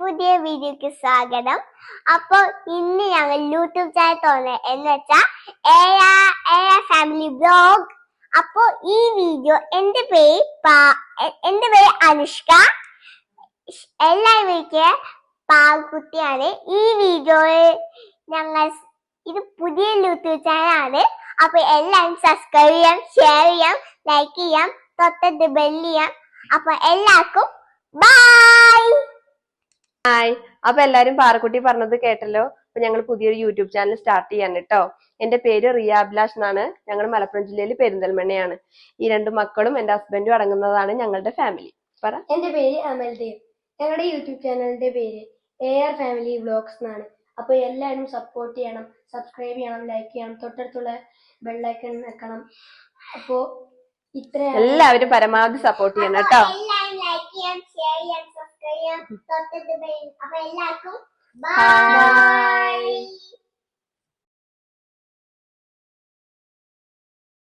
പുതിയ വീഡിയോക്ക് സ്വാഗതം. അപ്പൊ ഇന്ന് ഞങ്ങൾ യൂട്യൂബ് ചാനൽ തുറന്നത് എന്ന് വെച്ചാ ഫാമിലി വ്ലോഗ്. അപ്പൊ ഈ വീഡിയോ എന്റെ പേര് അനുഷ്ക. എല്ലാവരും വിളിക്കുക പാൽക്കുട്ടിയാണ്. ഈ വീഡിയോയിൽ ഇത് പുതിയ യൂട്യൂബ് ചാനലാണ്. അപ്പൊ എല്ലാവരും സബ്സ്ക്രൈബ് ചെയ്യാം, ഷെയർ ചെയ്യാം, ലൈക്ക് ചെയ്യാം, തൊട്ടടുത്ത് ബെൽ ചെയ്യാം. അപ്പൊ എല്ലാവർക്കും ബൈ. ഹായ്. അപ്പൊ എല്ലാരും പാറക്കുട്ടി പറഞ്ഞത് കേട്ടല്ലോ. അപ്പൊ ഞങ്ങൾ പുതിയൊരു യൂട്യൂബ് ചാനൽ സ്റ്റാർട്ട് ചെയ്യാൻ കേട്ടോ. എന്റെ പേര് റിയ അഭിലാഷ് എന്നാണ്. ഞങ്ങൾ മലപ്പുറം ജില്ലയിൽ പെരിന്തൽമണ്ണയാണ്. ഈ രണ്ട് മക്കളും എന്റെ ഹസ്ബൻഡും അടങ്ങുന്നതാണ് ഞങ്ങളുടെ ഫാമിലി. പറ. എന്റെ പേര് അമൽദേവ്. ഞങ്ങളുടെ യൂട്യൂബ് ചാനലിന്റെ പേര് AR ഫാമിലി വ്ലോഗ്സ് എന്നാണ്. അപ്പൊ എല്ലാവരും സപ്പോർട്ട് ചെയ്യണം, സബ്സ്ക്രൈബ് ചെയ്യണം, ലൈക്ക് ചെയ്യണം, തൊട്ടടുത്തുള്ള ബെല്ലൈക്കൺ വെക്കണം. അപ്പോ എല്ലാവരും പരമാവധി സപ്പോർട്ട് ചെയ്യണം കേട്ടോ. എല്ലാവരും ലൈക്ക് ചെയ്യാം, ഷെയർ ചെയ്യാം, സബ്സ്ക്രൈബ് ചെയ്യാം, തൊട്ടടുത്ത് ബെൽ. അപ്പൊ എല്ലാവർക്കും ബൈ.